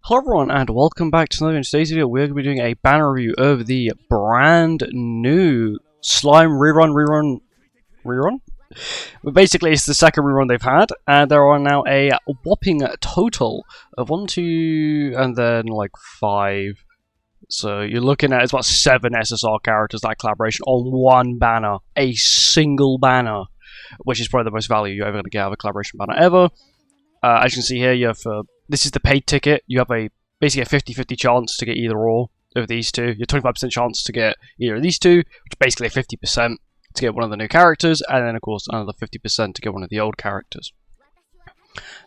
Hello everyone and welcome back to another video. In today's video we're going to be doing a banner review of the brand new Slime rerun? But basically it's the second rerun they've had, and there are now a whopping total of 1, 2, and then like 5. So you're looking at, it's about 7 SSR characters, that collaboration, on one banner. A single banner. Which is probably the most value you're ever going to get out of a collaboration banner ever. As you can see here, you have this is the paid ticket. You have basically a 50-50 chance to get either or of these two. You have 25% chance to get either of these two, which is basically 50% to get one of the new characters, and then of course another 50% to get one of the old characters.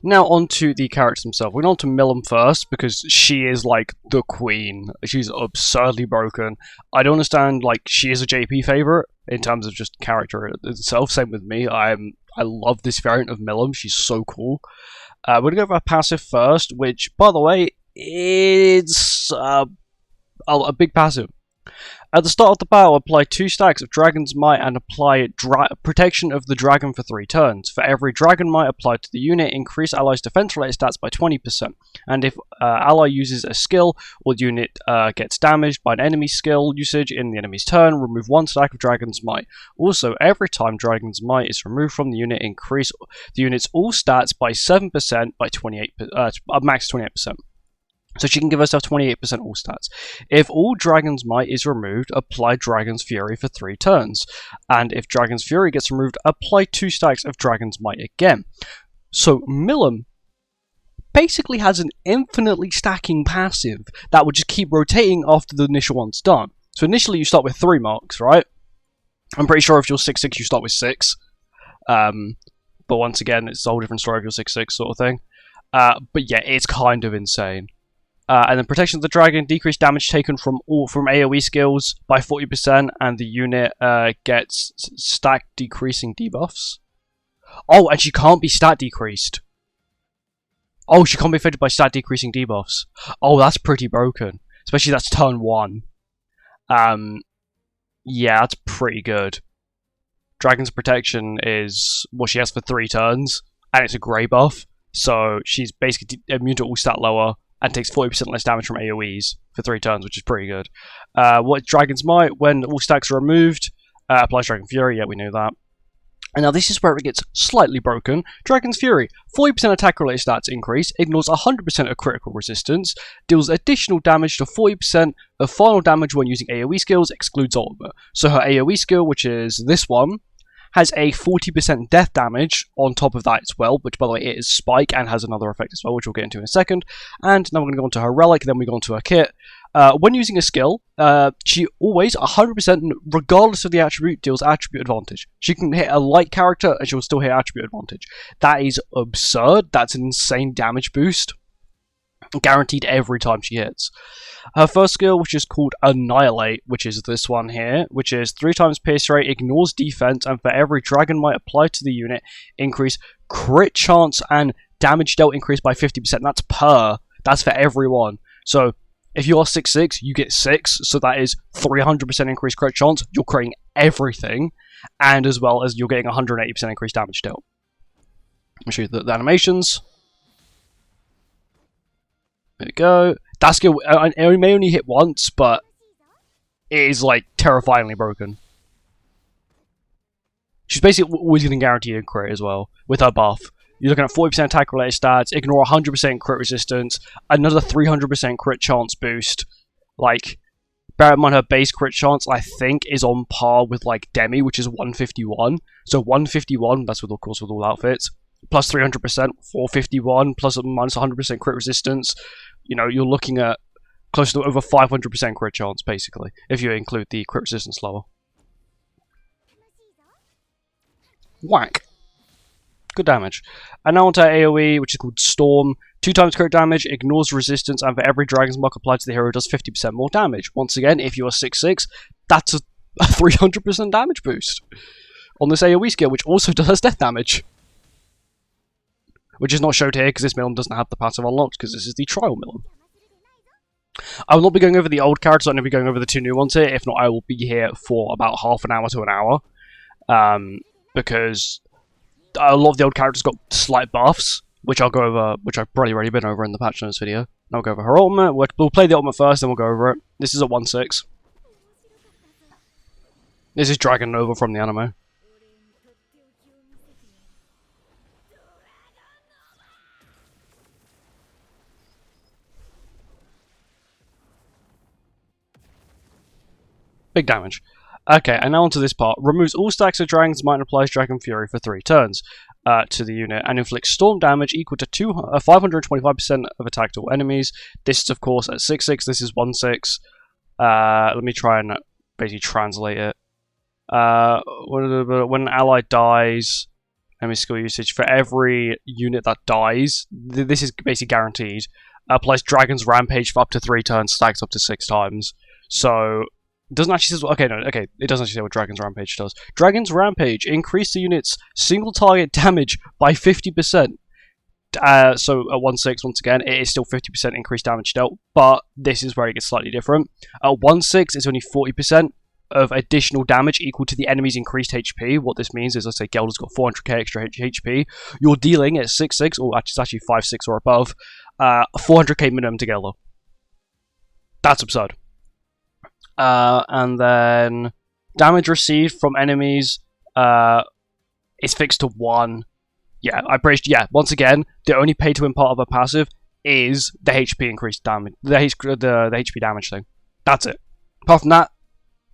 Now on to the characters themselves. We're on to Milim first, because she is like the queen. She's absurdly broken. I don't understand, like, she is a JP favourite in terms of just character itself. Same with me. I love this variant of Milim. She's so cool. We're going to go for a passive first, which, by the way, is a big passive. At the start of the battle, apply 2 stacks of Dragon's Might and apply Protection of the Dragon for 3 turns. For every Dragon Might applied to the unit, increase allies' defense-related stats by 20%. And if ally uses a skill or the unit gets damaged by an enemy skill usage in the enemy's turn, remove 1 stack of Dragon's Might. Also, every time Dragon's Might is removed from the unit, increase the unit's all stats by 7% by 28, max 28%. So she can give herself 28% all stats. If all Dragon's Might is removed, apply Dragon's Fury for 3 turns. And if Dragon's Fury gets removed, apply 2 stacks of Dragon's Might again. So Milim basically has an infinitely stacking passive that would just keep rotating after the initial one's done. So initially you start with 3 marks, right? I'm pretty sure if you're 6/6 you start with 6. But once again, it's a whole different story if you're 6/6 sort of thing. But yeah, it's kind of insane. And then Protection of the Dragon, decrease damage taken from AoE skills by 40%, and the unit gets stack decreasing debuffs. Oh, and she can't be stat decreased. Oh, she can't be affected by stat decreasing debuffs. Oh, that's pretty broken. Especially that's turn 1. Yeah, that's pretty good. Dragon's Protection is what she has for 3 turns, and it's a grey buff. So she's basically immune to all stat lower, and takes 40% less damage from AoEs for 3 turns, which is pretty good. What Dragon's Might? When all stacks are removed, applies Dragon Fury. Yeah, we knew that. And now this is where it gets slightly broken. Dragon's Fury. 40% attack-related stats increase, ignores 100% of critical resistance, deals additional damage to 40% of final damage when using AoE skills, excludes ultimate. So her AoE skill, which is this one, has a 40% death damage on top of that as well, which by the way it is Spike and has another effect as well, which we'll get into in a second. And now we're going to go on to her relic, then we go on to her kit. When using a skill, she always 100%, regardless of the attribute, deals attribute advantage. She can hit a light character and she'll still hit attribute advantage. That is absurd. That's an insane damage boost. Guaranteed every time she hits. Her first skill, which is called Annihilate, which is this one here, which is 3 times pierce rate, ignores defense, and for every Dragon Might applied to the unit, increase crit chance and damage dealt increase by 50%. That's for everyone. So if you are 6/6, you get 6, so that is 300% increased crit chance. You're critting everything, and as well as you're getting 180% increased damage dealt. I'll show you the animations. There we go. That skill, it may only hit once, but it is like terrifyingly broken. She's basically always going to guarantee a crit as well with her buff. You're looking at 40% attack related stats, ignore 100% crit resistance, another 300% crit chance boost. Like, bear in mind her base crit chance, I think, is on par with like Demi, which is 151. So 151, that's with, of course, with all outfits. Plus 300%, 451, plus or minus 100% crit resistance. You know, you're looking at close to over 500% crit chance, basically, if you include the crit resistance lower. Whack. Good damage. And now onto AoE, which is called Storm. 2 times crit damage, ignores resistance, and for every Dragon's Mark applied to the hero, does 50% more damage. Once again, if you are 6/6, that's a 300% damage boost on this AoE skill, which also does death damage. Which is not showed here because this Milim doesn't have the passive unlocked because this is the trial Milim. I will not be going over the old characters, I'm going to be going over the 2 new ones here. If not, I will be here for about half an hour to an hour. Because a lot of the old characters got slight buffs, which I'll go over, which I've probably already been over in the patch notes video. I'll go over her ultimate. We'll play the ultimate first, then we'll go over it. This is at 1-6. This is Dragon Nova from the anime. Big damage. Okay, and now onto this part. Removes all stacks of Dragon's Might and applies Dragon Fury for 3 turns to the unit, and inflicts storm damage equal to 525% of attack to all enemies. This is, of course, at 6-6. This is 1-6. Let me try and basically translate it. When an ally dies, enemy skill usage, for every unit that dies, this is basically guaranteed, applies Dragon's Rampage for up to 3 turns, stacks up to 6 times. So, it doesn't actually say, it doesn't actually say what Dragon's Rampage does. Dragon's Rampage, increase the unit's single target damage by 50%. So at 1-6, once again, it is still 50% increased damage dealt, but this is where it gets slightly different. At 1-6, it's only 40% of additional damage equal to the enemy's increased HP. What this means is, let's say Gelder's got 400k extra HP, you're dealing at 6-6, or it's actually 5-6 or above, 400k minimum to Gelder. That's absurd. And then damage received from enemies is fixed to 1. Yeah, once again, the only pay to win part of a passive is the HP increased damage, the HP damage thing. That's it. Apart from that,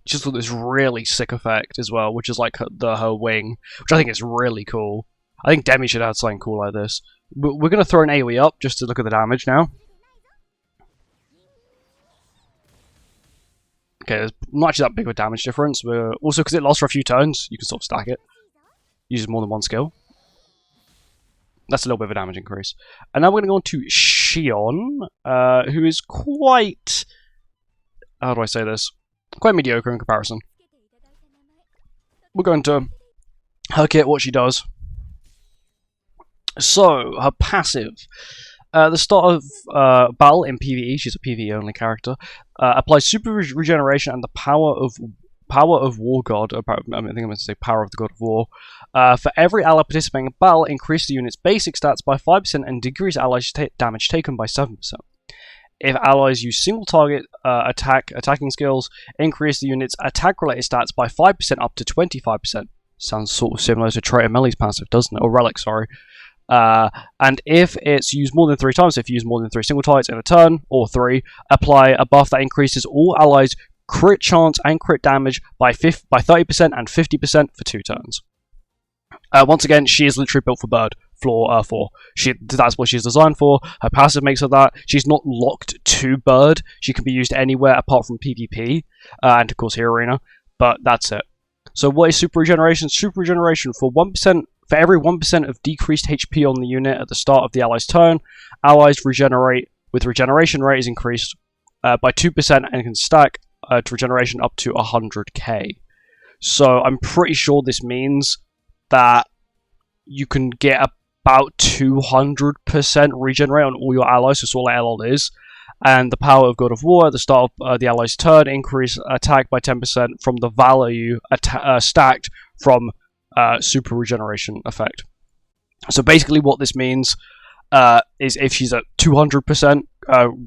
just got this really sick effect as well, which is like her wing, which I think is really cool. I think Demi should have something cool like this. We're going to throw an AoE up just to look at the damage now. Okay, there's not actually that big of a damage difference. Also, because it lasts for a few turns, you can sort of stack it. Uses more than one skill. That's a little bit of a damage increase. And now we're going to go on to Shion, who is quite... How do I say this? Quite mediocre in comparison. We're going to her kit, what she does. So, her passive. At the start of battle in PvE, she's a PvE only character, applies super regeneration and the power of War God. I think I'm going to say power of the God of War. For every ally participating in battle, increase the unit's basic stats by 5% and decrease allies' damage taken by 7%. If allies use single target attacking skills, increase the unit's attack related stats by 5% up to 25%. Sounds sort of similar to Traitor Melee's passive, doesn't it? Or Relic, sorry. And if it's used more than 3 times, so if you use more than 3 single targets in a turn, or 3, apply a buff that increases all allies' crit chance and crit damage by 30% and 50% for 2 turns. Once again, she is literally built for Bird, floor 4. That's what she's designed for. Her passive makes her that. She's not locked to Bird. She can be used anywhere apart from PvP, and of course here Arena, but that's it. So what is Super Regeneration? Super Regeneration, for every 1% of decreased HP on the unit at the start of the ally's turn, allies regenerate with regeneration rate is increased by 2% and can stack to regeneration up to 100k. So I'm pretty sure this means that you can get about 200% regen rate on all your allies, so that's all LL is. And the power of God of War at the start of the ally's turn, increase attack by 10% from the value stacked from super regeneration effect. So basically what this means is if she's at 200%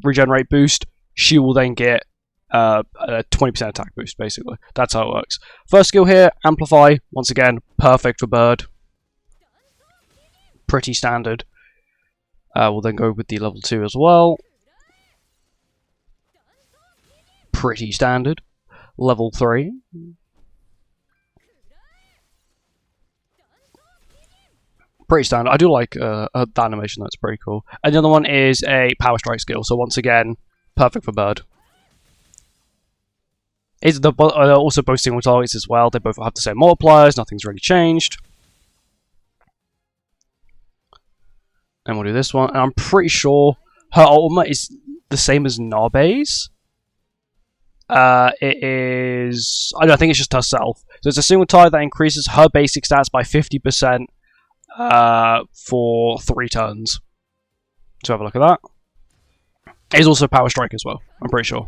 regenerate boost, she will then get a 20% attack boost, basically. That's how it works. First skill here, Amplify. Once again, perfect for Bird. Pretty standard. We'll then go with the level 2 as well. Pretty standard. Level 3. Pretty standard. I do like the animation, that's pretty cool. And the other one is a Power Strike skill, so once again, perfect for Bird. They're also both single targets as well. They both have the same multipliers, nothing's really changed. And we'll do this one. And I'm pretty sure her ultimate is the same as Nabe's. It is... I think it's just herself. So it's a single target that increases her basic stats by 50% for 3 turns. So have a look at that. It is also Power Strike as well, I'm pretty sure.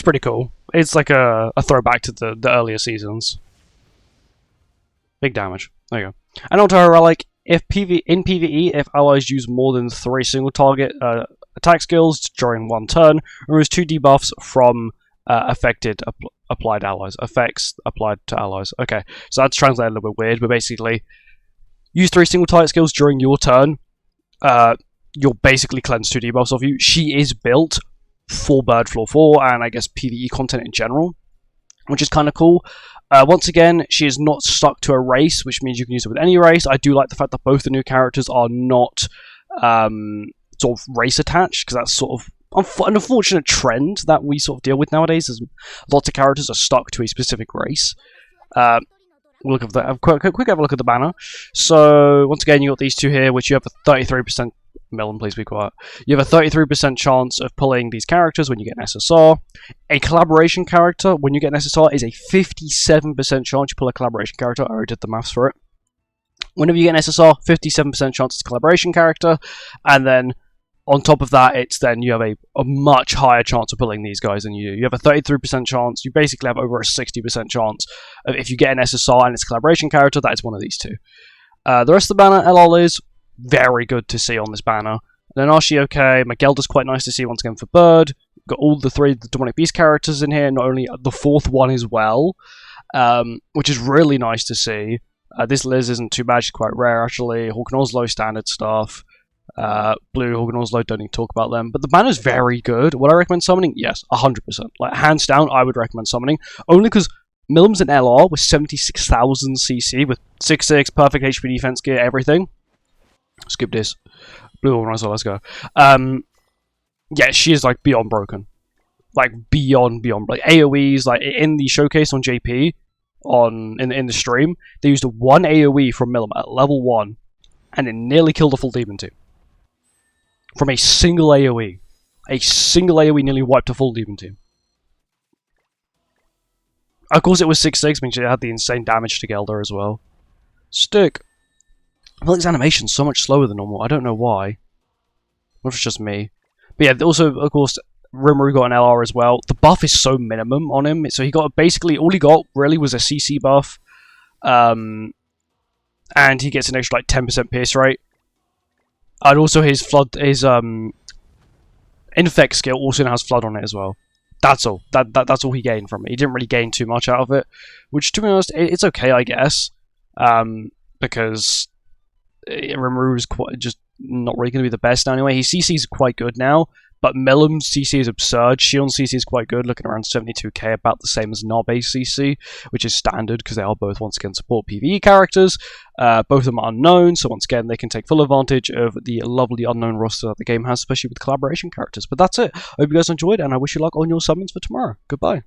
pretty cool. It's like a throwback to the earlier seasons. Big damage. There you go. And onto her relic. In PvE, if allies use more than 3 single target attack skills during one turn, removes 2 debuffs from applied allies. Effects applied to allies. Okay, so that's translated a little bit weird, but basically, use 3 single target skills during your turn. You'll basically cleanse 2 debuffs off you. She is built for Bird Floor 4 and I guess PvE content in general, which is kind of cool. Once again, she is not stuck to a race, which means you can use it with any race. I do like the fact that both the new characters are not sort of race attached, because that's sort of an unfortunate trend that we sort of deal with nowadays, as lots of characters are stuck to a specific race. We'll look at that. Quick have a look at the banner. So once again, you got these two here, which you have a 33%. Milim, please be quiet. You have a 33% chance of pulling these characters when you get an SSR. A collaboration character, when you get an SSR, is a 57% chance you pull a collaboration character. I already did the maths for it. Whenever you get an SSR, 57% chance it's a collaboration character, and then on top of that, it's then you have a much higher chance of pulling these guys than you do. You have a 33% chance. You basically have over a 60% chance of, if you get an SSR and it's a collaboration character, that is one of these two. The rest of the banner, LL is very good to see on this banner. Nanashi, okay. Magelda's quite nice to see once again for Bird. Got all the 3 Demonic Beast characters in here, not only the 4th one as well, which is really nice to see. This Liz isn't too bad, she's quite rare actually. Hawk and Oslo, standard stuff. Blue, Hawk and Oslo, don't need to talk about them. But the banner's very good. Would I recommend summoning? Yes, 100%. Like, hands down, I would recommend summoning. Only because Milim's an LR with 76,000 CC, with 6/6, perfect HP defense gear, everything. Skip this. Blue Organizer, let's go. Yeah, she is like beyond broken. Like beyond. Like AoEs, like in the showcase on JP, in the stream, they used 1 AoE from Milim at level 1, and it nearly killed a full demon team. From a single AoE. A single AoE nearly wiped a full demon team. Of course it was 6/6, means it had the insane damage to Gelder as well. Stick. I feel like his animation's so much slower than normal. I don't know why. What if it's just me? But yeah, also, of course, Rimuru got an LR as well. The buff is so minimum on him. So he got basically, all he got really was a CC buff. And he gets an extra like 10% pierce rate. And also his infect skill also now has flood on it as well. That's all. That's all he gained from it. He didn't really gain too much out of it. Which, to be honest, it's okay, I guess. Because Rimuru is just not really going to be the best now anyway. His CC is quite good now, but Milim's CC is absurd. Shion's CC is quite good, looking around 72k, about the same as Nabe's CC, which is standard because they are both, once again, support PvE characters. Both of them are unknown, so once again, they can take full advantage of the lovely unknown roster that the game has, especially with collaboration characters. But that's it. I hope you guys enjoyed, and I wish you luck on your summons for tomorrow. Goodbye.